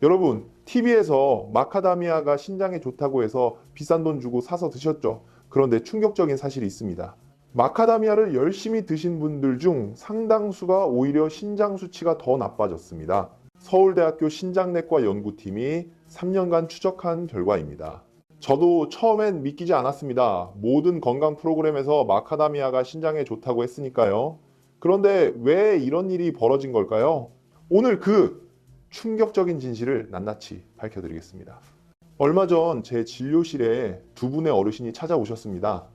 여러분, TV에서 마카다미아가 신장에 좋다고 해서 비싼 돈 주고 사서 드셨죠? 그런데 충격적인 사실이 있습니다. 마카다미아를 열심히 드신 분들 중 상당수가 오히려 신장 수치가 더 나빠졌습니다. 서울대학교 신장내과 연구팀이 3년간 추적한 결과입니다. 저도 처음엔 믿기지 않았습니다. 모든 건강 프로그램에서 마카다미아가 신장에 좋다고 했으니까요. 그런데 왜 이런 일이 벌어진 걸까요? 오늘 그 충격적인 진실을 낱낱이 밝혀드리겠습니다. 얼마 전 제 진료실에 두 분의 어르신이 찾아오셨습니다.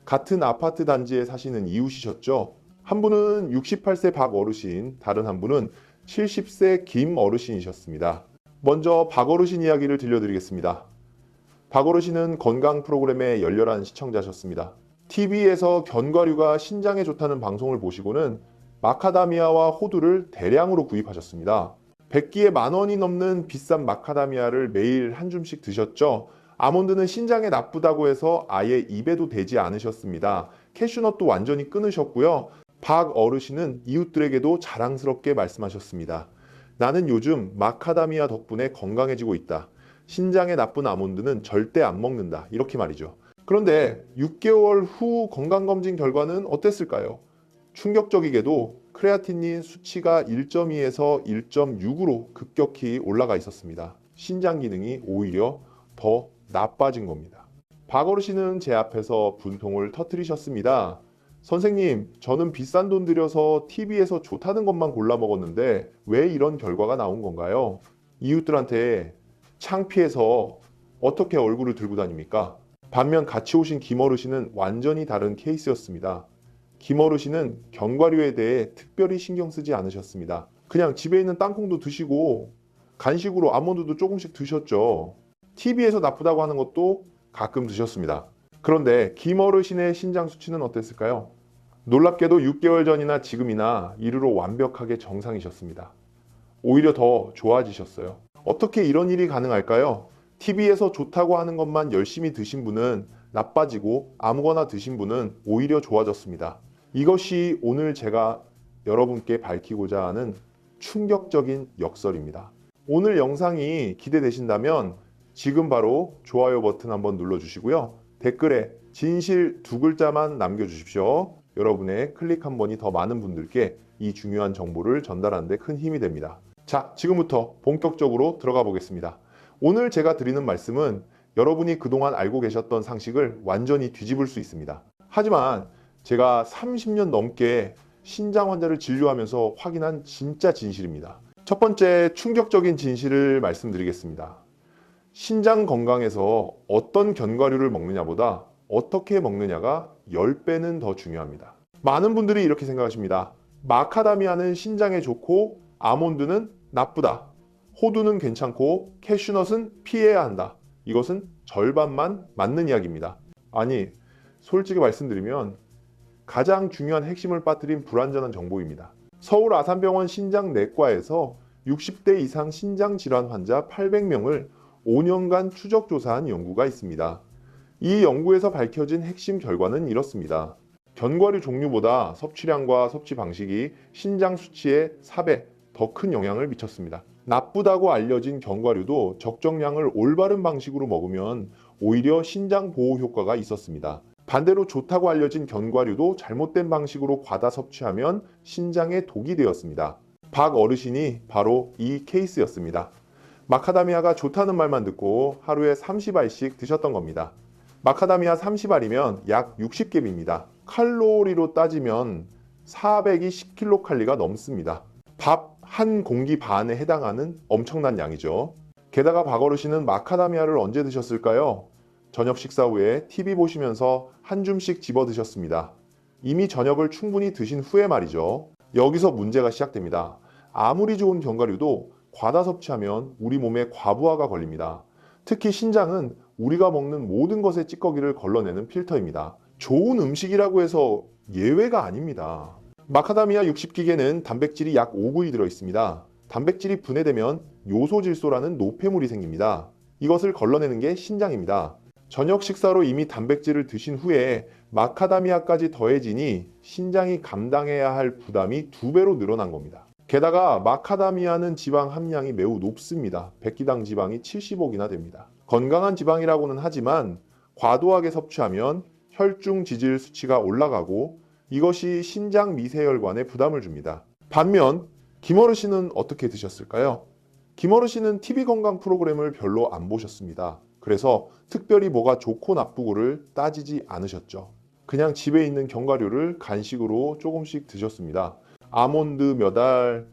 같은 아파트 단지에 사시는 이웃이셨죠. 한 분은 68세 박 어르신, 다른 한 분은 70세 김 어르신이셨습니다. 먼저 박 어르신 이야기를 들려드리겠습니다. 박 어르신은 건강 프로그램의 열렬한 시청자셨습니다. TV에서 견과류가 신장에 좋다는 방송을 보시고는 마카다미아와 호두를 대량으로 구입하셨습니다. 100끼에 10,000원이 넘는 비싼 마카다미아를 매일 한 줌씩 드셨죠. 아몬드는 신장에 나쁘다고 해서 아예 입에도 대지 않으셨습니다. 캐슈넛도 완전히 끊으셨고요. 박 어르신은 이웃들에게도 자랑스럽게 말씀하셨습니다. 나는 요즘 마카다미아 덕분에 건강해지고 있다. 신장에 나쁜 아몬드는 절대 안 먹는다. 이렇게 말이죠. 그런데 6개월 후 건강검진 결과는 어땠을까요? 충격적이게도 크레아틴닌 수치가 1.2에서 1.6으로 급격히 올라가 있었습니다. 신장 기능이 오히려 더 나빠진 겁니다. 박 어르신은 제 앞에서 분통을 터뜨리셨습니다. 선생님, 저는 비싼 돈 들여서 TV에서 좋다는 것만 골라 먹었는데 왜 이런 결과가 나온 건가요? 이웃들한테 창피해서 어떻게 얼굴을 들고 다닙니까? 반면 같이 오신 김 어르신은 완전히 다른 케이스였습니다. 김 어르신은 견과류에 대해 특별히 신경 쓰지 않으셨습니다. 그냥 집에 있는 땅콩도 드시고 간식으로 아몬드도 조금씩 드셨죠. TV에서 나쁘다고 하는 것도 가끔 드셨습니다. 그런데 김 어르신의 신장 수치는 어땠을까요? 놀랍게도 6개월 전이나 지금이나 이르러 완벽하게 정상이셨습니다. 오히려 더 좋아지셨어요. 어떻게 이런 일이 가능할까요? TV에서 좋다고 하는 것만 열심히 드신 분은 나빠지고 아무거나 드신 분은 오히려 좋아졌습니다. 이것이 오늘 제가 여러분께 밝히고자 하는 충격적인 역설입니다. 오늘 영상이 기대되신다면 지금 바로 좋아요 버튼 한번 눌러주시고요. 댓글에 진실 두 글자만 남겨주십시오. 여러분의 클릭 한 번이 더 많은 분들께 이 중요한 정보를 전달하는 데 큰 힘이 됩니다. 자, 지금부터 본격적으로 들어가 보겠습니다. 오늘 제가 드리는 말씀은 여러분이 그동안 알고 계셨던 상식을 완전히 뒤집을 수 있습니다. 하지만 제가 30년 넘게 신장 환자를 진료하면서 확인한 진짜 진실입니다. 첫 번째 충격적인 진실을 말씀드리겠습니다. 신장 건강에서 어떤 견과류를 먹느냐보다 어떻게 먹느냐가 10배는 더 중요합니다. 많은 분들이 이렇게 생각하십니다. 마카다미아는 신장에 좋고 아몬드는 나쁘다. 호두는 괜찮고 캐슈넛은 피해야 한다. 이것은 절반만 맞는 이야기입니다. 아니, 솔직히 말씀드리면 가장 중요한 핵심을 빠뜨린 불완전한 정보입니다. 서울 아산병원 신장내과에서 60대 이상 신장질환 환자 800명을 5년간 추적 조사한 연구가 있습니다. 이 연구에서 밝혀진 핵심 결과는 이렇습니다. 견과류 종류보다 섭취량과 섭취 방식이 신장 수치에 4배 더 큰 영향을 미쳤습니다. 나쁘다고 알려진 견과류도 적정량을 올바른 방식으로 먹으면 오히려 신장 보호 효과가 있었습니다. 반대로 좋다고 알려진 견과류도 잘못된 방식으로 과다 섭취하면 신장에 독이 되었습니다. 박 어르신이 바로 이 케이스였습니다. 마카다미아가 좋다는 말만 듣고 하루에 30알씩 드셨던 겁니다. 마카다미아 30알이면 약 60갭입니다. 칼로리로 따지면 400이 10kcal가 넘습니다. 밥 한 공기 반에 해당하는 엄청난 양이죠. 게다가 박 어르신은 마카다미아를 언제 드셨을까요? 저녁 식사 후에 TV 보시면서 한 줌씩 집어 드셨습니다. 이미 저녁을 충분히 드신 후에 말이죠. 여기서 문제가 시작됩니다. 아무리 좋은 견과류도 과다 섭취하면 우리 몸에 과부하가 걸립니다. 특히 신장은 우리가 먹는 모든 것의 찌꺼기를 걸러내는 필터입니다. 좋은 음식이라고 해서 예외가 아닙니다. 마카다미아 60기계는 단백질이 약 5g이 들어있습니다. 단백질이 분해되면 요소질소라는 노폐물이 생깁니다. 이것을 걸러내는 게 신장입니다. 저녁 식사로 이미 단백질을 드신 후에 마카다미아까지 더해지니 신장이 감당해야 할 부담이 2배로 늘어난 겁니다. 게다가 마카다미아는 지방 함량이 매우 높습니다. 100기당 지방이 75g이나 됩니다. 건강한 지방이라고는 하지만 과도하게 섭취하면 혈중 지질 수치가 올라가고 이것이 신장 미세혈관에 부담을 줍니다. 반면 김어르신은 어떻게 드셨을까요? 김어르신은 TV 건강 프로그램을 별로 안 보셨습니다. 그래서 특별히 뭐가 좋고 나쁘고를 따지지 않으셨죠. 그냥 집에 있는 견과류를 간식으로 조금씩 드셨습니다. 아몬드 몇 알,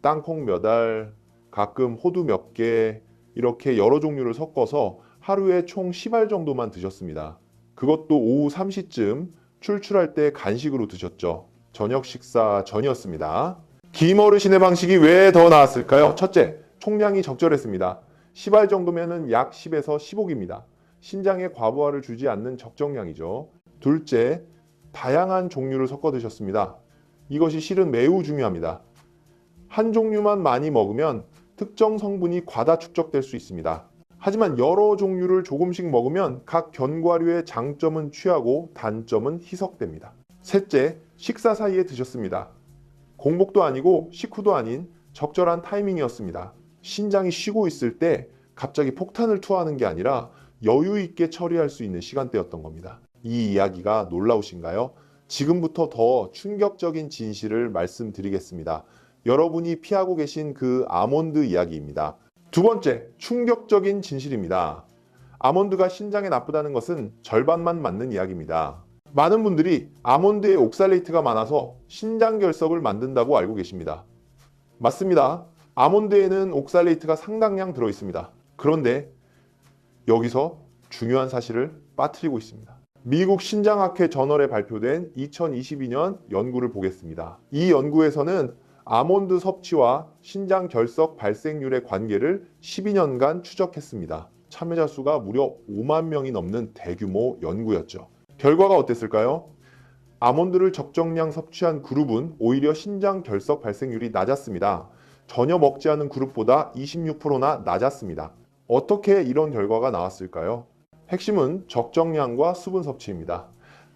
땅콩 몇 알, 가끔 호두 몇 개, 이렇게 여러 종류를 섞어서 하루에 총 10알 정도만 드셨습니다. 그것도 오후 3시쯤 출출할 때 간식으로 드셨죠. 저녁 식사 전이었습니다. 김어르신의 방식이 왜 더 나았을까요? 첫째, 총량이 적절했습니다. 10알 정도면 약 10에서 15기입니다. 신장에 과부하를 주지 않는 적정량이죠. 둘째, 다양한 종류를 섞어 드셨습니다. 이것이 실은 매우 중요합니다. 한 종류만 많이 먹으면 특정 성분이 과다 축적될 수 있습니다. 하지만 여러 종류를 조금씩 먹으면 각 견과류의 장점은 취하고 단점은 희석됩니다. 셋째, 식사 사이에 드셨습니다. 공복도 아니고 식후도 아닌 적절한 타이밍이었습니다. 신장이 쉬고 있을 때 갑자기 폭탄을 투하하는 게 아니라 여유 있게 처리할 수 있는 시간대였던 겁니다. 이 이야기가 놀라우신가요? 지금부터 더 충격적인 진실을 말씀드리겠습니다. 여러분이 피하고 계신 그 아몬드 이야기입니다. 두 번째, 충격적인 진실입니다. 아몬드가 신장에 나쁘다는 것은 절반만 맞는 이야기입니다. 많은 분들이 아몬드에 옥살레이트가 많아서 신장 결석을 만든다고 알고 계십니다. 맞습니다. 아몬드에는 옥살레이트가 상당량 들어 있습니다. 그런데 여기서 중요한 사실을 빠뜨리고 있습니다. 미국 신장학회 저널에 발표된 2022년 연구를 보겠습니다. 이 연구에서는 아몬드 섭취와 신장 결석 발생률의 관계를 12년간 추적했습니다. 참여자 수가 무려 5만 명이 넘는 대규모 연구였죠. 결과가 어땠을까요? 아몬드를 적정량 섭취한 그룹은 오히려 신장 결석 발생률이 낮았습니다. 전혀 먹지 않은 그룹보다 26%나 낮았습니다. 어떻게 이런 결과가 나왔을까요? 핵심은 적정량과 수분 섭취입니다.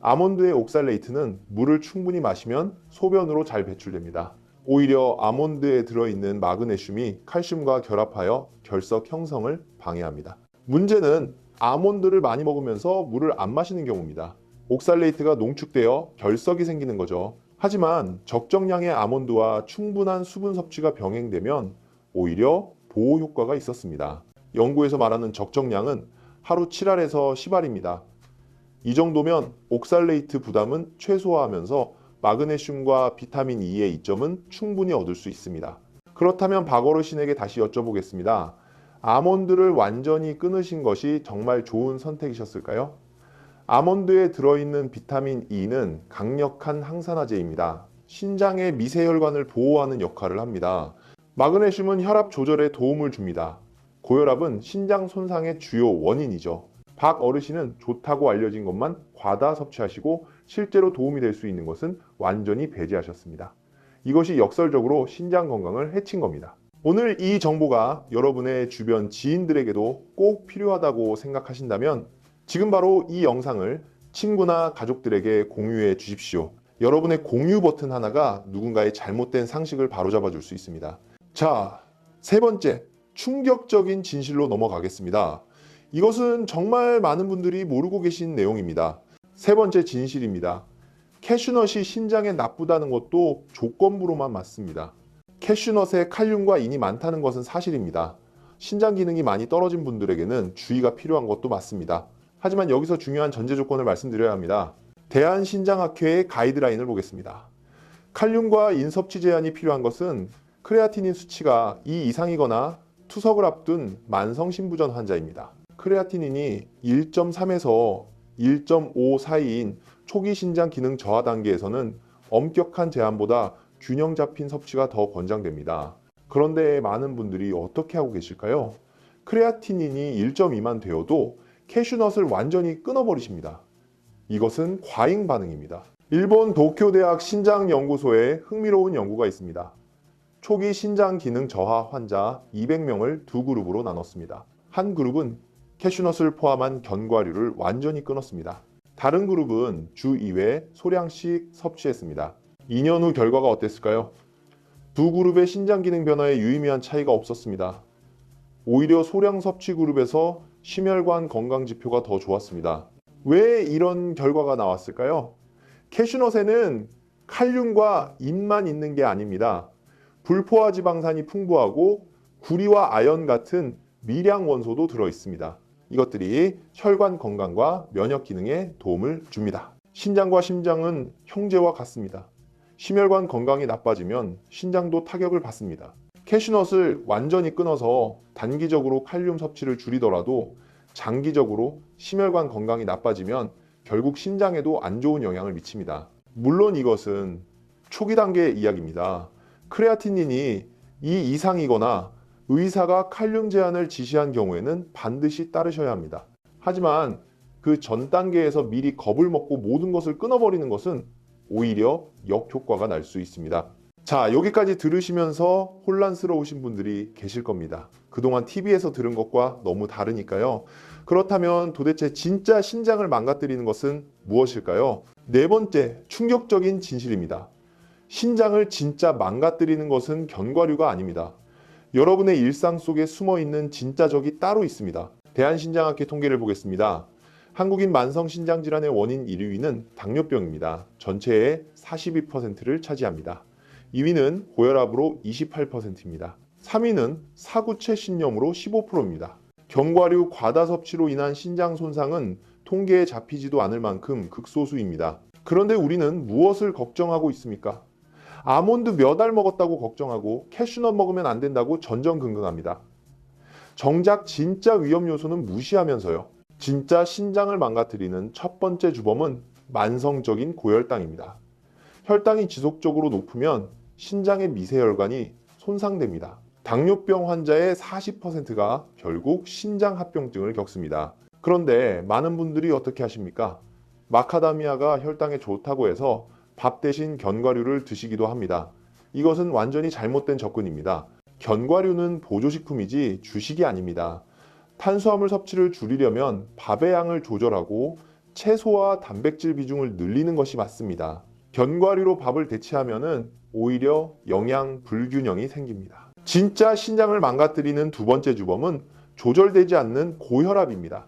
아몬드의 옥살레이트는 물을 충분히 마시면 소변으로 잘 배출됩니다. 오히려 아몬드에 들어있는 마그네슘이 칼슘과 결합하여 결석 형성을 방해합니다. 문제는 아몬드를 많이 먹으면서 물을 안 마시는 경우입니다. 옥살레이트가 농축되어 결석이 생기는 거죠. 하지만 적정량의 아몬드와 충분한 수분 섭취가 병행되면 오히려 보호 효과가 있었습니다. 연구에서 말하는 적정량은 하루 7알에서 10알입니다. 이 정도면 옥살레이트 부담은 최소화하면서 마그네슘과 비타민 E의 이점은 충분히 얻을 수 있습니다. 그렇다면 박어르신에게 다시 여쭤보겠습니다. 아몬드를 완전히 끊으신 것이 정말 좋은 선택이셨을까요? 아몬드에 들어있는 비타민 E는 강력한 항산화제입니다. 신장의 미세혈관을 보호하는 역할을 합니다. 마그네슘은 혈압 조절에 도움을 줍니다. 고혈압은 신장 손상의 주요 원인이죠. 박 어르신은 좋다고 알려진 것만 과다 섭취하시고 실제로 도움이 될 수 있는 것은 완전히 배제하셨습니다. 이것이 역설적으로 신장 건강을 해친 겁니다. 오늘 이 정보가 여러분의 주변 지인들에게도 꼭 필요하다고 생각하신다면 지금 바로 이 영상을 친구나 가족들에게 공유해 주십시오. 여러분의 공유 버튼 하나가 누군가의 잘못된 상식을 바로잡아 줄 수 있습니다. 자, 세 번째, 충격적인 진실로 넘어가겠습니다. 이것은 정말 많은 분들이 모르고 계신 내용입니다. 세 번째 진실입니다. 캐슈넛이 신장에 나쁘다는 것도 조건부로만 맞습니다. 캐슈넛에 칼륨과 인이 많다는 것은 사실입니다. 신장 기능이 많이 떨어진 분들에게는 주의가 필요한 것도 맞습니다. 하지만 여기서 중요한 전제 조건을 말씀드려야 합니다. 대한신장학회의 가이드라인을 보겠습니다. 칼륨과 인 섭취 제한이 필요한 것은 크레아티닌 수치가 2 이상이거나 투석을 앞둔 만성 신부전 환자입니다. 크레아티닌이 1.3에서 1.5 사이인 초기 신장 기능 저하 단계에서는 엄격한 제한보다 균형 잡힌 섭취가 더 권장됩니다. 그런데 많은 분들이 어떻게 하고 계실까요? 크레아티닌이 1.2만 되어도 캐슈넛을 완전히 끊어버리십니다. 이것은 과잉 반응입니다. 일본 도쿄대학 신장연구소에 흥미로운 연구가 있습니다. 초기 신장 기능 저하 환자 200명을 두 그룹으로 나눴습니다. 한 그룹은 캐슈넛을 포함한 견과류를 완전히 끊었습니다. 다른 그룹은 주 2회 소량씩 섭취했습니다. 2년 후 결과가 어땠을까요? 두 그룹의 신장 기능 변화에 유의미한 차이가 없었습니다. 오히려 소량 섭취 그룹에서 심혈관 건강 지표가 더 좋았습니다. 왜 이런 결과가 나왔을까요? 캐슈넛에는 칼륨과 잇만 있는 게 아닙니다. 불포화 지방산이 풍부하고 구리와 아연 같은 미량 원소도 들어 있습니다. 이것들이 혈관 건강과 면역 기능에 도움을 줍니다. 신장과 심장은 형제와 같습니다. 심혈관 건강이 나빠지면 신장도 타격을 받습니다. 캐슈넛을 완전히 끊어서 단기적으로 칼륨 섭취를 줄이더라도 장기적으로 심혈관 건강이 나빠지면 결국 신장에도 안 좋은 영향을 미칩니다. 물론 이것은 초기 단계의 이야기입니다. 크레아티닌이 이 이상이거나 의사가 칼륨 제한을 지시한 경우에는 반드시 따르셔야 합니다. 하지만 그 전 단계에서 미리 겁을 먹고 모든 것을 끊어버리는 것은 오히려 역효과가 날 수 있습니다. 자, 여기까지 들으시면서 혼란스러우신 분들이 계실 겁니다. 그동안 TV에서 들은 것과 너무 다르니까요. 그렇다면 도대체 진짜 신장을 망가뜨리는 것은 무엇일까요? 네 번째, 충격적인 진실입니다. 신장을 진짜 망가뜨리는 것은 견과류가 아닙니다. 여러분의 일상 속에 숨어있는 진짜 적이 따로 있습니다. 대한신장학회 통계를 보겠습니다. 한국인 만성신장질환의 원인 1위는 당뇨병입니다. 전체의 42%를 차지합니다. 2위는 고혈압으로 28%입니다. 3위는 사구체 신염으로 15%입니다. 견과류 과다 섭취로 인한 신장 손상은 통계에 잡히지도 않을 만큼 극소수입니다. 그런데 우리는 무엇을 걱정하고 있습니까? 아몬드 몇 알 먹었다고 걱정하고 캐슈넛 먹으면 안 된다고 전전긍긍합니다. 정작 진짜 위험 요소는 무시하면서요. 진짜 신장을 망가뜨리는 첫 번째 주범은 만성적인 고혈당입니다. 혈당이 지속적으로 높으면 신장의 미세혈관이 손상됩니다. 당뇨병 환자의 40%가 결국 신장합병증을 겪습니다. 그런데 많은 분들이 어떻게 하십니까? 마카다미아가 혈당에 좋다고 해서 밥 대신 견과류를 드시기도 합니다. 이것은 완전히 잘못된 접근입니다. 견과류는 보조식품이지 주식이 아닙니다. 탄수화물 섭취를 줄이려면 밥의 양을 조절하고 채소와 단백질 비중을 늘리는 것이 맞습니다. 견과류로 밥을 대체하면 오히려 영양 불균형이 생깁니다. 진짜 신장을 망가뜨리는 두 번째 주범은 조절되지 않는 고혈압입니다.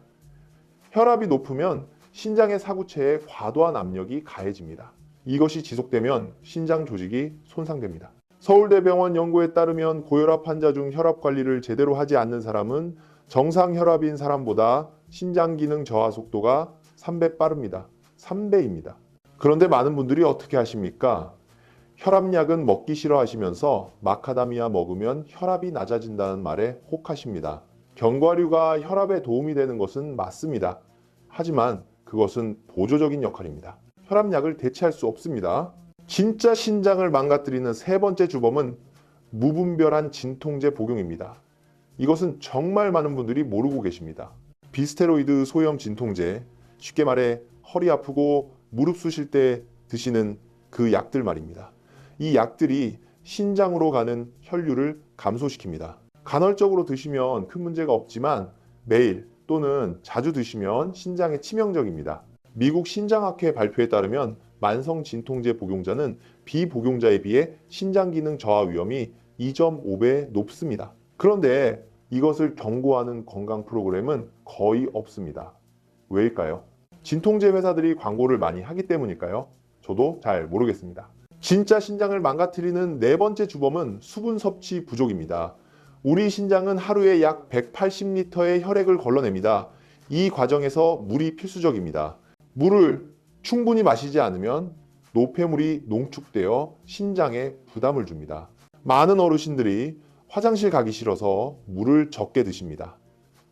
혈압이 높으면 신장의 사구체에 과도한 압력이 가해집니다. 이것이 지속되면 신장 조직이 손상됩니다. 서울대병원 연구에 따르면 고혈압 환자 중 혈압 관리를 제대로 하지 않는 사람은 정상 혈압인 사람보다 신장 기능 저하 속도가 3배 빠릅니다. 3배입니다. 그런데 많은 분들이 어떻게 하십니까? 혈압약은 먹기 싫어하시면서 마카다미아 먹으면 혈압이 낮아진다는 말에 혹하십니다. 견과류가 혈압에 도움이 되는 것은 맞습니다. 하지만 그것은 보조적인 역할입니다. 혈압약을 대체할 수 없습니다. 진짜 신장을 망가뜨리는 세 번째 주범은 무분별한 진통제 복용입니다. 이것은 정말 많은 분들이 모르고 계십니다. 비스테로이드 소염 진통제, 쉽게 말해 허리 아프고 무릎 쑤실 때 드시는 그 약들 말입니다. 이 약들이 신장으로 가는 혈류를 감소시킵니다. 간헐적으로 드시면 큰 문제가 없지만 매일 또는 자주 드시면 신장에 치명적입니다. 미국 신장학회 발표에 따르면 만성 진통제 복용자는 비복용자에 비해 신장 기능 저하 위험이 2.5배 높습니다. 그런데 이것을 경고하는 건강 프로그램은 거의 없습니다. 왜일까요? 진통제 회사들이 광고를 많이 하기 때문일까요? 저도 잘 모르겠습니다. 진짜 신장을 망가뜨리는 네 번째 주범은 수분 섭취 부족입니다. 우리 신장은 하루에 약 180리터의 혈액을 걸러냅니다. 이 과정에서 물이 필수적입니다. 물을 충분히 마시지 않으면 노폐물이 농축되어 신장에 부담을 줍니다. 많은 어르신들이 화장실 가기 싫어서 물을 적게 드십니다.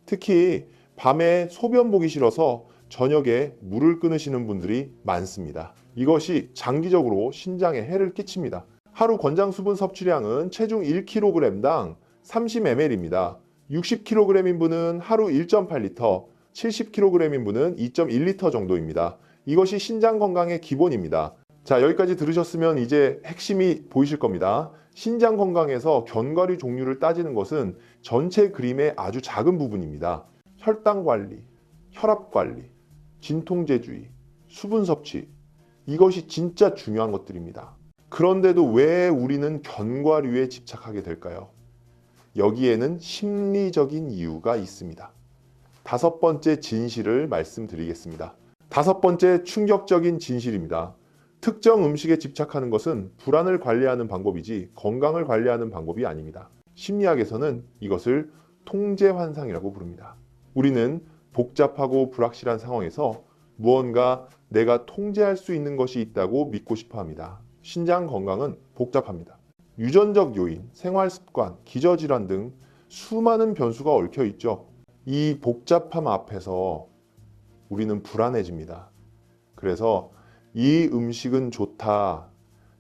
특히 밤에 소변 보기 싫어서 저녁에 물을 끊으시는 분들이 많습니다. 이것이 장기적으로 신장에 해를 끼칩니다. 하루 권장 수분 섭취량은 체중 1kg당 30ml입니다. 60kg인 분은 하루 1.8리터, 70kg인 분은 2.1리터 정도입니다. 이것이 신장 건강의 기본입니다. 자, 여기까지 들으셨으면 이제 핵심이 보이실 겁니다. 신장 건강에서 견과류 종류를 따지는 것은 전체 그림의 아주 작은 부분입니다. 혈당 관리, 혈압 관리, 진통제주의, 수분 섭취, 이것이 진짜 중요한 것들입니다. 그런데도 왜 우리는 견과류에 집착하게 될까요? 여기에는 심리적인 이유가 있습니다. 다섯 번째 진실을 말씀드리겠습니다. 다섯 번째 충격적인 진실입니다. 특정 음식에 집착하는 것은 불안을 관리하는 방법이지 건강을 관리하는 방법이 아닙니다. 심리학에서는 이것을 통제 환상이라고 부릅니다. 우리는 복잡하고 불확실한 상황에서 무언가 내가 통제할 수 있는 것이 있다고 믿고 싶어 합니다. 신장 건강은 복잡합니다. 유전적 요인, 생활 습관, 기저질환 등 수많은 변수가 얽혀 있죠. 이 복잡함 앞에서 우리는 불안해집니다. 그래서 이 음식은 좋다,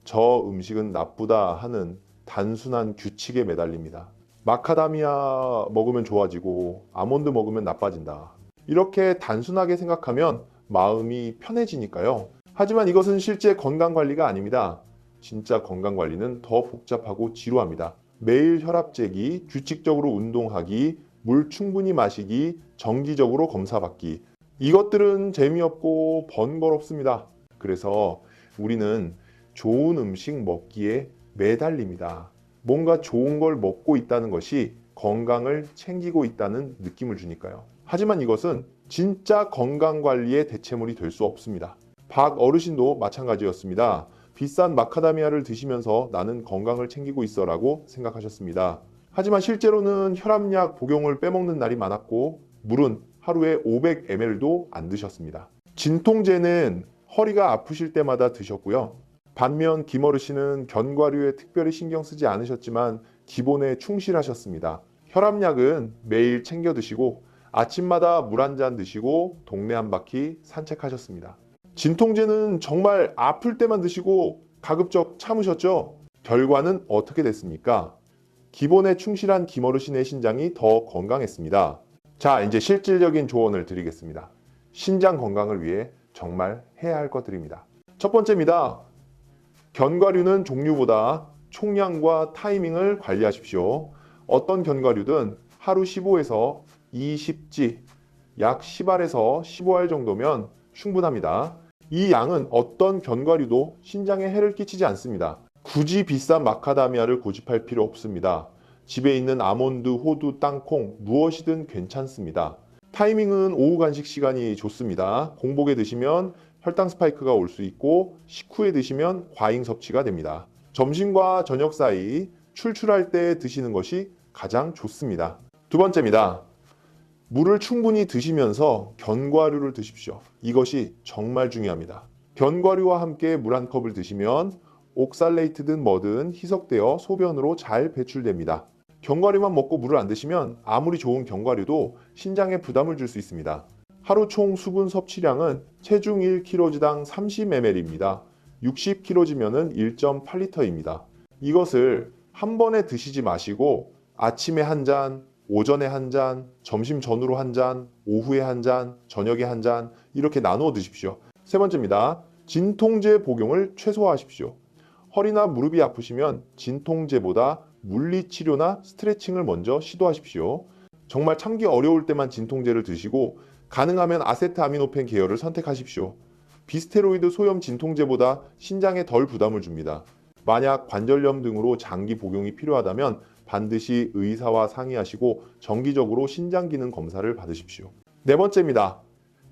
저 음식은 나쁘다 하는 단순한 규칙에 매달립니다. 마카다미아 먹으면 좋아지고 아몬드 먹으면 나빠진다. 이렇게 단순하게 생각하면 마음이 편해지니까요. 하지만 이것은 실제 건강관리가 아닙니다. 진짜 건강관리는 더 복잡하고 지루합니다. 매일 혈압 재기, 규칙적으로 운동하기, 물 충분히 마시기, 정기적으로 검사받기. 이것들은 재미없고 번거롭습니다. 그래서 우리는 좋은 음식 먹기에 매달립니다. 뭔가 좋은 걸 먹고 있다는 것이 건강을 챙기고 있다는 느낌을 주니까요. 하지만 이것은 진짜 건강관리의 대체물이 될 수 없습니다. 박 어르신도 마찬가지였습니다. 비싼 마카다미아를 드시면서 나는 건강을 챙기고 있어 라고 생각하셨습니다. 하지만 실제로는 혈압약 복용을 빼먹는 날이 많았고 물은 하루에 500ml도 안 드셨습니다. 진통제는 허리가 아프실 때마다 드셨고요. 반면 김어르신은 견과류에 특별히 신경 쓰지 않으셨지만 기본에 충실하셨습니다. 혈압약은 매일 챙겨 드시고 아침마다 물 한 잔 드시고 동네 한 바퀴 산책하셨습니다. 진통제는 정말 아플 때만 드시고 가급적 참으셨죠? 결과는 어떻게 됐습니까? 기본에 충실한 김어르신의 신장이 더 건강했습니다. 자, 이제 실질적인 조언을 드리겠습니다. 신장 건강을 위해 정말 해야 할 것들입니다. 첫 번째입니다. 견과류는 종류보다 총량과 타이밍을 관리하십시오. 어떤 견과류든 하루 15에서 20지, 약 10알에서 15알 정도면 충분합니다. 이 양은 어떤 견과류도 신장에 해를 끼치지 않습니다. 굳이 비싼 마카다미아를 고집할 필요 없습니다. 집에 있는 아몬드, 호두, 땅콩 무엇이든 괜찮습니다. 타이밍은 오후 간식 시간이 좋습니다. 공복에 드시면 혈당 스파이크가 올 수 있고 식후에 드시면 과잉 섭취가 됩니다. 점심과 저녁 사이 출출할 때 드시는 것이 가장 좋습니다. 두 번째입니다. 물을 충분히 드시면서 견과류를 드십시오. 이것이 정말 중요합니다. 견과류와 함께 물 한 컵을 드시면 옥살레이트든 뭐든 희석되어 소변으로 잘 배출됩니다. 견과류만 먹고 물을 안 드시면 아무리 좋은 견과류도 신장에 부담을 줄 수 있습니다. 하루 총 수분 섭취량은 체중 1kg당 30ml입니다. 60kg면은 1.8리터입니다. 이것을 한 번에 드시지 마시고 아침에 한 잔, 오전에 한 잔, 점심 전후로 한 잔, 오후에 한 잔, 저녁에 한 잔 이렇게 나누어 드십시오. 세 번째입니다. 진통제 복용을 최소화하십시오. 허리나 무릎이 아프시면 진통제보다 물리치료나 스트레칭을 먼저 시도하십시오. 정말 참기 어려울 때만 진통제를 드시고 가능하면 아세트아미노펜 계열을 선택하십시오. 비스테로이드 소염 진통제보다 신장에 덜 부담을 줍니다. 만약 관절염 등으로 장기 복용이 필요하다면 반드시 의사와 상의하시고 정기적으로 신장 기능 검사를 받으십시오. 네 번째입니다.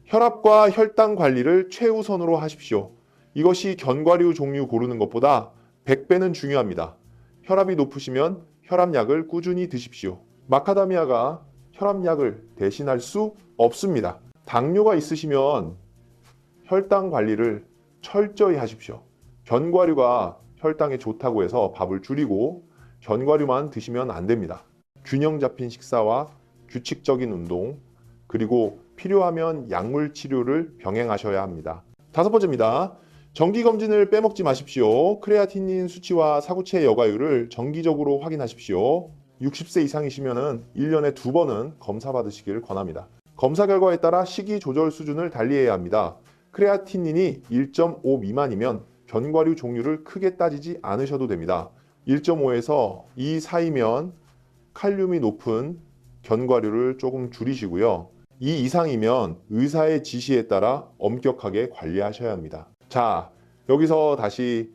혈압과 혈당 관리를 최우선으로 하십시오. 이것이 견과류 종류 고르는 것보다 100배는 중요합니다. 혈압이 높으시면 혈압약을 꾸준히 드십시오. 마카다미아가 혈압약을 대신할 수 없습니다. 당뇨가 있으시면 혈당 관리를 철저히 하십시오. 견과류가 혈당에 좋다고 해서 밥을 줄이고 견과류만 드시면 안 됩니다. 균형 잡힌 식사와 규칙적인 운동, 그리고 필요하면 약물 치료를 병행하셔야 합니다. 다섯 번째입니다. 정기검진을 빼먹지 마십시오. 크레아티닌 수치와 사구체 여과율을 정기적으로 확인하십시오. 60세 이상이시면 1년에 2번은 검사 받으시길 권합니다. 검사 결과에 따라 식이 조절 수준을 달리해야 합니다. 크레아티닌이 1.5 미만이면 견과류 종류를 크게 따지지 않으셔도 됩니다. 1.5에서 2 사이면 칼륨이 높은 견과류를 조금 줄이시고요. 2 이상이면 의사의 지시에 따라 엄격하게 관리하셔야 합니다. 자, 여기서 다시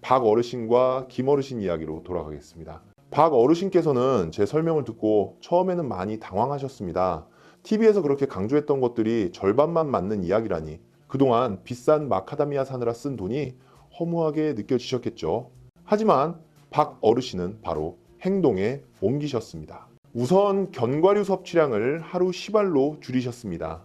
박 어르신과 김 어르신 이야기로 돌아가겠습니다. 박 어르신께서는 제 설명을 듣고 처음에는 많이 당황하셨습니다. TV에서 그렇게 강조했던 것들이 절반만 맞는 이야기라니 그동안 비싼 마카다미아 사느라 쓴 돈이 허무하게 느껴지셨겠죠. 하지만 박 어르신은 바로 행동에 옮기셨습니다. 우선 견과류 섭취량을 하루 10알로 줄이셨습니다.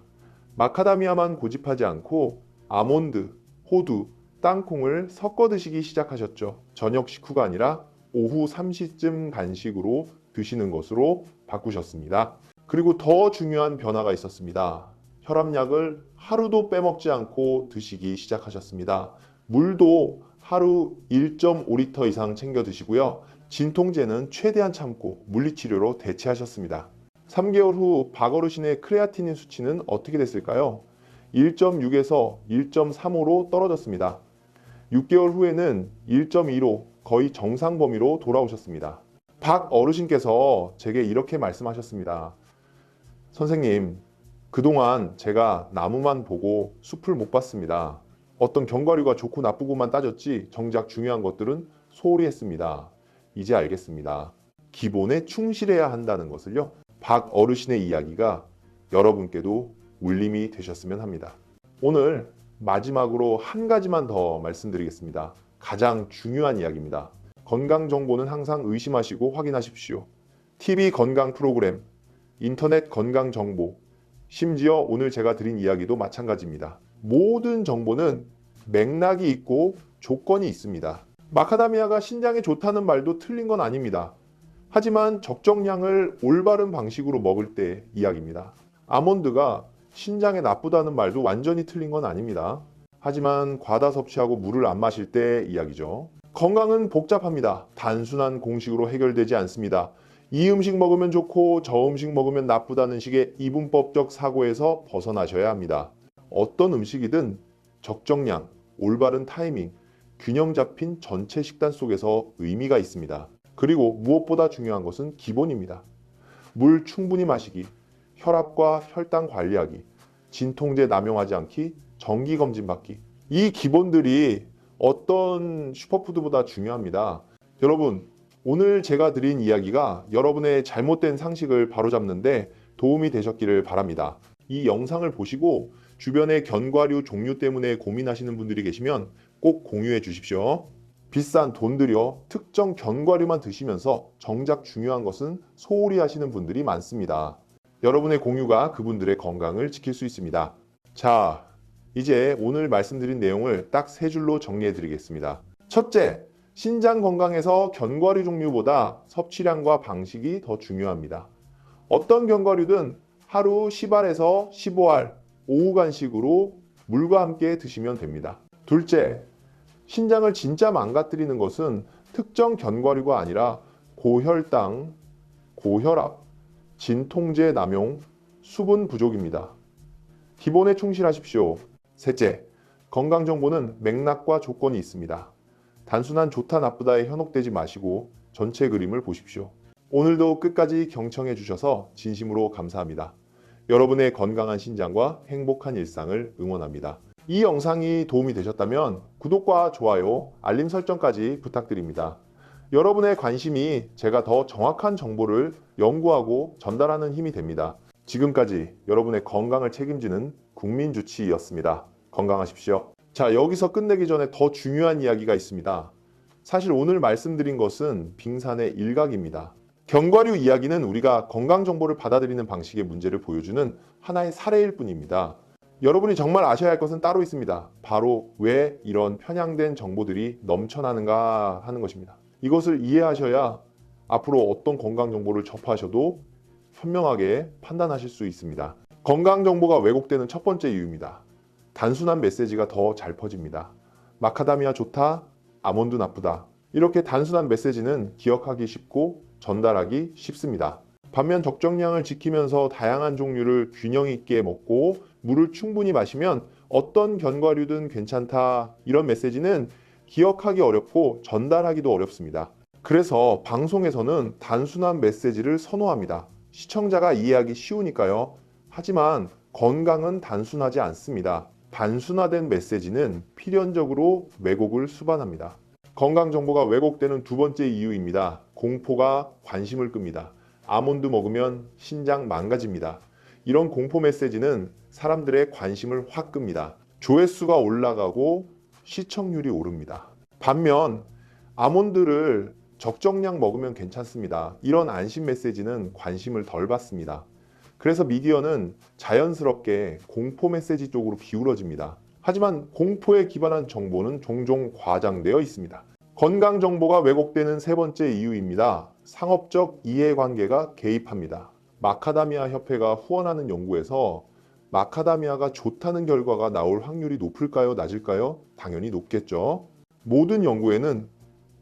마카다미아만 고집하지 않고 아몬드, 호두, 땅콩을 섞어 드시기 시작하셨죠. 저녁 식후가 아니라 오후 3시쯤 간식으로 드시는 것으로 바꾸셨습니다. 그리고 더 중요한 변화가 있었습니다. 혈압약을 하루도 빼먹지 않고 드시기 시작하셨습니다. 물도 하루 1.5리터 이상 챙겨 드시고요. 진통제는 최대한 참고 물리치료로 대체하셨습니다. 3개월 후 박 어르신의 크레아티닌 수치는 어떻게 됐을까요? 1.6에서 1.35로 떨어졌습니다. 6개월 후에는 1.2로 거의 정상 범위로 돌아오셨습니다. 박 어르신께서 제게 이렇게 말씀하셨습니다. 선생님, 그동안 제가 나무만 보고 숲을 못 봤습니다. 어떤 견과류가 좋고 나쁘고만 따졌지 정작 중요한 것들은 소홀히 했습니다. 이제 알겠습니다. 기본에 충실해야 한다는 것을요. 박 어르신의 이야기가 여러분께도 울림이 되셨으면 합니다. 오늘 마지막으로 한 가지만 더 말씀드리겠습니다. 가장 중요한 이야기입니다. 건강 정보는 항상 의심하시고 확인하십시오. TV 건강 프로그램, 인터넷 건강 정보, 심지어 오늘 제가 드린 이야기도 마찬가지입니다. 모든 정보는 맥락이 있고 조건이 있습니다. 마카다미아가 신장에 좋다는 말도 틀린 건 아닙니다. 하지만 적정량을 올바른 방식으로 먹을 때 이야기입니다. 아몬드가 신장에 나쁘다는 말도 완전히 틀린 건 아닙니다. 하지만 과다 섭취하고 물을 안 마실 때 이야기죠. 건강은 복잡합니다. 단순한 공식으로 해결되지 않습니다. 이 음식 먹으면 좋고 저 음식 먹으면 나쁘다는 식의 이분법적 사고에서 벗어나셔야 합니다. 어떤 음식이든 적정량, 올바른 타이밍, 균형 잡힌 전체 식단 속에서 의미가 있습니다. 그리고 무엇보다 중요한 것은 기본입니다. 물 충분히 마시기, 혈압과 혈당 관리하기, 진통제 남용하지 않기, 정기검진 받기. 이 기본들이 어떤 슈퍼푸드보다 중요합니다. 여러분, 오늘 제가 드린 이야기가 여러분의 잘못된 상식을 바로잡는데 도움이 되셨기를 바랍니다. 이 영상을 보시고 주변의 견과류 종류 때문에 고민하시는 분들이 계시면 꼭 공유해 주십시오. 비싼 돈 들여 특정 견과류만 드시면서 정작 중요한 것은 소홀히 하시는 분들이 많습니다. 여러분의 공유가 그분들의 건강을 지킬 수 있습니다. 자, 이제 오늘 말씀드린 내용을 딱 3줄로 정리해 드리겠습니다. 첫째, 신장 건강에서 견과류 종류보다 섭취량과 방식이 더 중요합니다. 어떤 견과류든 하루 10알에서 15알 오후 간식으로 물과 함께 드시면 됩니다. 둘째, 신장을 진짜 망가뜨리는 것은 특정 견과류가 아니라 고혈당, 고혈압, 진통제 남용, 수분 부족입니다. 기본에 충실하십시오. 셋째, 건강 정보는 맥락과 조건이 있습니다. 단순한 좋다 나쁘다에 현혹되지 마시고 전체 그림을 보십시오. 오늘도 끝까지 경청해 주셔서 진심으로 감사합니다. 여러분의 건강한 신장과 행복한 일상을 응원합니다. 이 영상이 도움이 되셨다면 구독과 좋아요, 알림 설정까지 부탁드립니다. 여러분의 관심이 제가 더 정확한 정보를 연구하고 전달하는 힘이 됩니다. 지금까지 여러분의 건강을 책임지는 국민주치의였습니다. 건강하십시오. 자, 여기서 끝내기 전에 더 중요한 이야기가 있습니다. 사실 오늘 말씀드린 것은 빙산의 일각입니다. 견과류 이야기는 우리가 건강 정보를 받아들이는 방식의 문제를 보여주는 하나의 사례일 뿐입니다. 여러분이 정말 아셔야 할 것은 따로 있습니다. 바로 왜 이런 편향된 정보들이 넘쳐나는가 하는 것입니다. 이것을 이해하셔야 앞으로 어떤 건강 정보를 접하셔도 현명하게 판단하실 수 있습니다. 건강 정보가 왜곡되는 첫 번째 이유입니다. 단순한 메시지가 더 잘 퍼집니다. 마카다미아 좋다, 아몬드 나쁘다. 이렇게 단순한 메시지는 기억하기 쉽고 전달하기 쉽습니다. 반면 적정량을 지키면서 다양한 종류를 균형 있게 먹고 물을 충분히 마시면 어떤 견과류든 괜찮다. 이런 메시지는 기억하기 어렵고 전달하기도 어렵습니다. 그래서 방송에서는 단순한 메시지를 선호합니다. 시청자가 이해하기 쉬우니까요. 하지만 건강은 단순하지 않습니다. 단순화된 메시지는 필연적으로 왜곡을 수반합니다. 건강 정보가 왜곡되는 두 번째 이유입니다. 공포가 관심을 끕니다. 아몬드 먹으면 신장 망가집니다. 이런 공포 메시지는 사람들의 관심을 확 끕니다. 조회수가 올라가고 시청률이 오릅니다. 반면 아몬드를 적정량 먹으면 괜찮습니다. 이런 안심 메시지는 관심을 덜 받습니다. 그래서 미디어는 자연스럽게 공포 메시지 쪽으로 기울어집니다. 하지만 공포에 기반한 정보는 종종 과장되어 있습니다. 건강 정보가 왜곡되는 세 번째 이유입니다. 상업적 이해관계가 개입합니다. 마카다미아 협회가 후원하는 연구에서 마카다미아가 좋다는 결과가 나올 확률이 높을까요? 낮을까요? 당연히 높겠죠. 모든 연구에는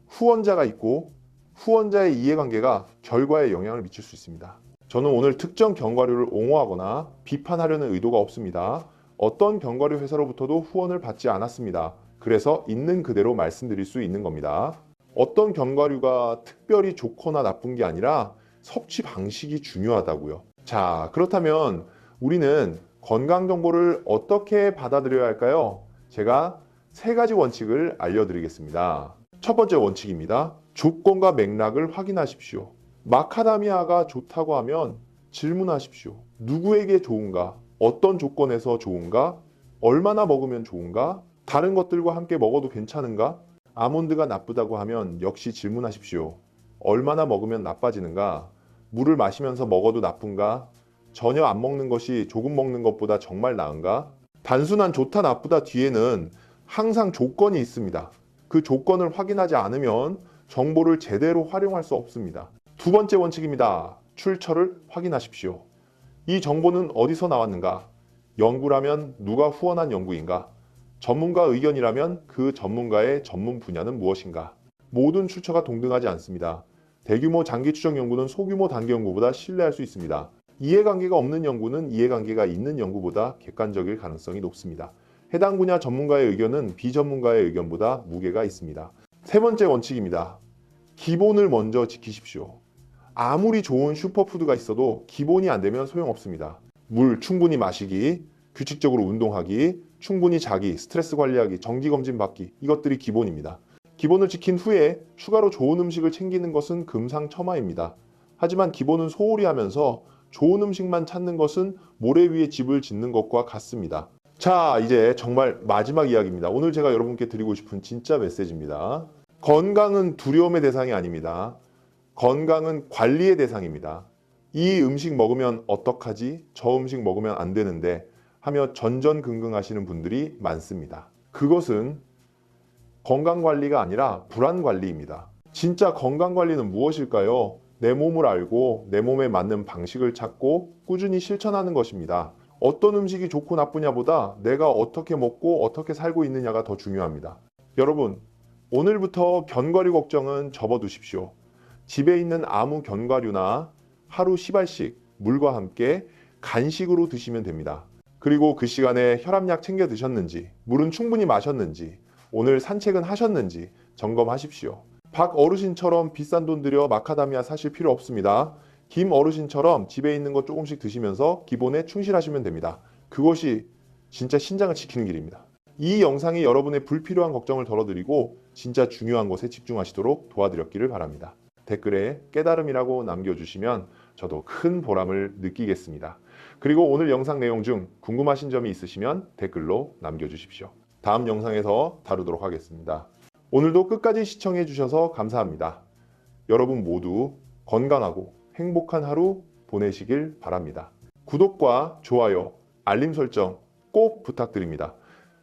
후원자가 있고 후원자의 이해관계가 결과에 영향을 미칠 수 있습니다. 저는 오늘 특정 견과류를 옹호하거나 비판하려는 의도가 없습니다. 어떤 견과류 회사로부터도 후원을 받지 않았습니다. 그래서 있는 그대로 말씀드릴 수 있는 겁니다. 어떤 견과류가 특별히 좋거나 나쁜 게 아니라 섭취 방식이 중요하다고요. 자, 그렇다면 우리는 건강 정보를 어떻게 받아들여야 할까요? 제가 세 가지 원칙을 알려드리겠습니다. 첫 번째 원칙입니다. 조건과 맥락을 확인하십시오. 마카다미아가 좋다고 하면 질문하십시오. 누구에게 좋은가? 어떤 조건에서 좋은가? 얼마나 먹으면 좋은가? 다른 것들과 함께 먹어도 괜찮은가? 아몬드가 나쁘다고 하면 역시 질문하십시오. 얼마나 먹으면 나빠지는가? 물을 마시면서 먹어도 나쁜가? 전혀 안 먹는 것이 조금 먹는 것보다 정말 나은가? 단순한 좋다 나쁘다 뒤에는 항상 조건이 있습니다. 그 조건을 확인하지 않으면 정보를 제대로 활용할 수 없습니다. 두 번째 원칙입니다. 출처를 확인하십시오. 이 정보는 어디서 나왔는가? 연구라면 누가 후원한 연구인가? 전문가 의견이라면 그 전문가의 전문 분야는 무엇인가? 모든 출처가 동등하지 않습니다. 대규모 장기 추적 연구는 소규모 단기 연구보다 신뢰할 수 있습니다. 이해관계가 없는 연구는 이해관계가 있는 연구보다 객관적일 가능성이 높습니다. 해당 분야 전문가의 의견은 비전문가의 의견보다 무게가 있습니다. 세 번째 원칙입니다. 기본을 먼저 지키십시오. 아무리 좋은 슈퍼푸드가 있어도 기본이 안 되면 소용없습니다. 물 충분히 마시기, 규칙적으로 운동하기, 충분히 자기, 스트레스 관리하기, 정기검진 받기, 이것들이 기본입니다. 기본을 지킨 후에 추가로 좋은 음식을 챙기는 것은 금상첨화입니다. 하지만 기본은 소홀히 하면서 좋은 음식만 찾는 것은 모래 위에 집을 짓는 것과 같습니다. 자, 이제 정말 마지막 이야기입니다. 오늘 제가 여러분께 드리고 싶은 진짜 메시지입니다. 건강은 두려움의 대상이 아닙니다. 건강은 관리의 대상입니다. 이 음식 먹으면 어떡하지? 저 음식 먹으면 안 되는데 하며 전전긍긍하시는 분들이 많습니다. 그것은 건강관리가 아니라 불안관리입니다. 진짜 건강관리는 무엇일까요? 내 몸을 알고 내 몸에 맞는 방식을 찾고 꾸준히 실천하는 것입니다. 어떤 음식이 좋고 나쁘냐보다 내가 어떻게 먹고 어떻게 살고 있느냐가 더 중요합니다. 여러분, 오늘부터 견과류 걱정은 접어두십시오. 집에 있는 아무 견과류나 하루 10알씩 물과 함께 간식으로 드시면 됩니다. 그리고 그 시간에 혈압약 챙겨 드셨는지, 물은 충분히 마셨는지, 오늘 산책은 하셨는지 점검하십시오. 박 어르신처럼 비싼 돈 들여 마카다미아 사실 필요 없습니다. 김 어르신처럼 집에 있는 거 조금씩 드시면서 기본에 충실하시면 됩니다. 그것이 진짜 신장을 지키는 길입니다. 이 영상이 여러분의 불필요한 걱정을 덜어드리고 진짜 중요한 것에 집중하시도록 도와드렸기를 바랍니다. 댓글에 깨달음이라고 남겨주시면 저도 큰 보람을 느끼겠습니다. 그리고 오늘 영상 내용 중 궁금하신 점이 있으시면 댓글로 남겨주십시오. 다음 영상에서 다루도록 하겠습니다. 오늘도 끝까지 시청해 주셔서 감사합니다. 여러분 모두 건강하고 행복한 하루 보내시길 바랍니다. 구독과 좋아요, 알림 설정 꼭 부탁드립니다.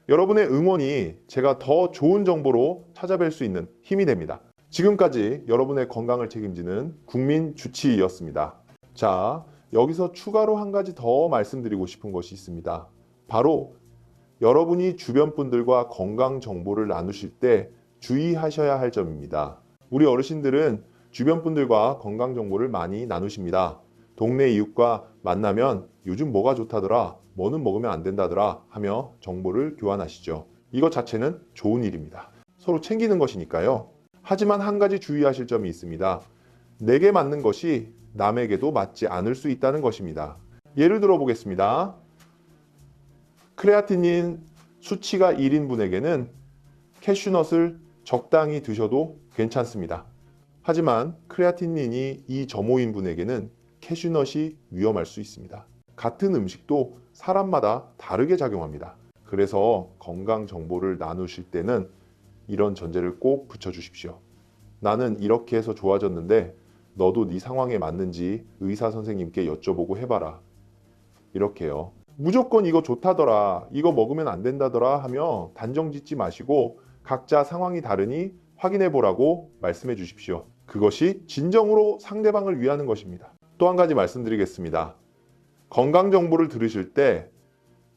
여러분의 응원이 제가 더 좋은 정보로 찾아뵐 수 있는 힘이 됩니다. 지금까지 여러분의 건강을 책임지는 국민 주치의였습니다. 자, 여기서 추가로 한 가지 더 말씀드리고 싶은 것이 있습니다. 바로 여러분이 주변 분들과 건강 정보를 나누실 때 주의하셔야 할 점입니다. 우리 어르신들은 주변 분들과 건강 정보를 많이 나누십니다. 동네 이웃과 만나면 요즘 뭐가 좋다더라, 뭐는 먹으면 안 된다더라 하며 정보를 교환하시죠. 이것 자체는 좋은 일입니다. 서로 챙기는 것이니까요. 하지만 한 가지 주의하실 점이 있습니다. 내게 맞는 것이 남에게도 맞지 않을 수 있다는 것입니다. 예를 들어 보겠습니다. 크레아티닌 수치가 1인분에게는 캐슈넛을 적당히 드셔도 괜찮습니다. 하지만 크레아틴린이 이 저모인분에게는 캐슈넛이 위험할 수 있습니다. 같은 음식도 사람마다 다르게 작용합니다. 그래서 건강 정보를 나누실 때는 이런 전제를 꼭 붙여주십시오. 나는 이렇게 해서 좋아졌는데 너도 네 상황에 맞는지 의사 선생님께 여쭤보고 해봐라. 이렇게요. 무조건 이거 좋다더라, 이거 먹으면 안 된다더라 하며 단정 짓지 마시고 각자 상황이 다르니 확인해 보라고 말씀해 주십시오. 그것이 진정으로 상대방을 위하는 것입니다. 또 한 가지 말씀드리겠습니다. 건강 정보를 들으실 때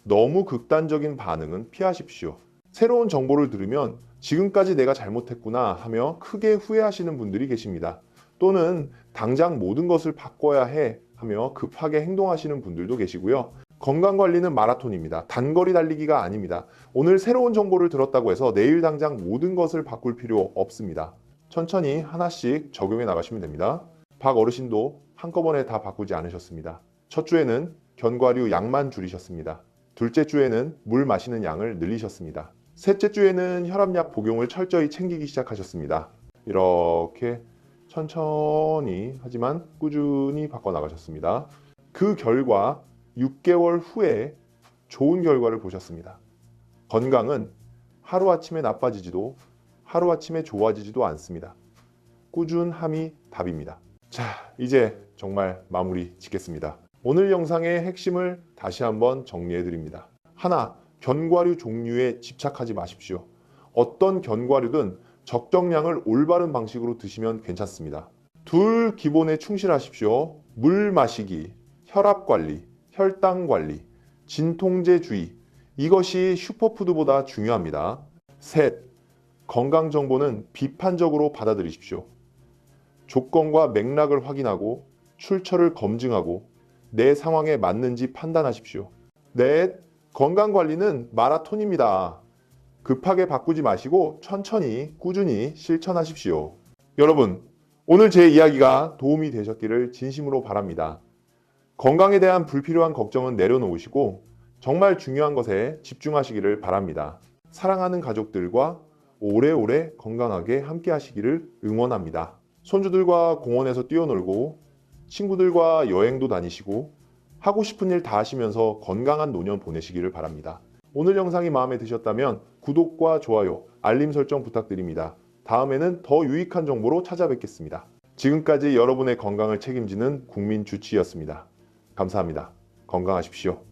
너무 극단적인 반응은 피하십시오. 새로운 정보를 들으면 지금까지 내가 잘못했구나 하며 크게 후회하시는 분들이 계십니다. 또는 당장 모든 것을 바꿔야 해 하며 급하게 행동하시는 분들도 계시고요. 건강관리는 마라톤입니다. 단거리 달리기가 아닙니다. 오늘 새로운 정보를 들었다고 해서 내일 당장 모든 것을 바꿀 필요 없습니다. 천천히 하나씩 적용해 나가시면 됩니다. 박 어르신도 한꺼번에 다 바꾸지 않으셨습니다. 첫 주에는 견과류 양만 줄이셨습니다. 둘째 주에는 물 마시는 양을 늘리셨습니다. 셋째 주에는 혈압약 복용을 철저히 챙기기 시작하셨습니다. 이렇게 천천히 하지만 꾸준히 바꿔나가셨습니다. 그 결과 6개월 후에 좋은 결과를 보셨습니다. 건강은 하루아침에 나빠지지도 하루아침에 좋아지지도 않습니다. 꾸준함이 답입니다. 자, 이제 정말 마무리 짓겠습니다. 오늘 영상의 핵심을 다시 한번 정리해 드립니다. 하나, 견과류 종류에 집착하지 마십시오. 어떤 견과류든 적정량을 올바른 방식으로 드시면 괜찮습니다. 둘, 기본에 충실하십시오. 물 마시기, 혈압 관리, 혈당 관리, 진통제주의, 이것이 슈퍼푸드보다 중요합니다. 셋, 건강 정보는 비판적으로 받아들이십시오. 조건과 맥락을 확인하고 출처를 검증하고 내 상황에 맞는지 판단하십시오. 넷, 건강관리는 마라톤입니다. 급하게 바꾸지 마시고 천천히 꾸준히 실천하십시오. 여러분, 오늘 제 이야기가 도움이 되셨기를 진심으로 바랍니다. 건강에 대한 불필요한 걱정은 내려놓으시고 정말 중요한 것에 집중하시기를 바랍니다. 사랑하는 가족들과 오래오래 건강하게 함께 하시기를 응원합니다. 손주들과 공원에서 뛰어놀고 친구들과 여행도 다니시고 하고 싶은 일 다 하시면서 건강한 노년 보내시기를 바랍니다. 오늘 영상이 마음에 드셨다면 구독과 좋아요, 알림 설정 부탁드립니다. 다음에는 더 유익한 정보로 찾아뵙겠습니다. 지금까지 여러분의 건강을 책임지는 국민주치의였습니다. 감사합니다. 건강하십시오.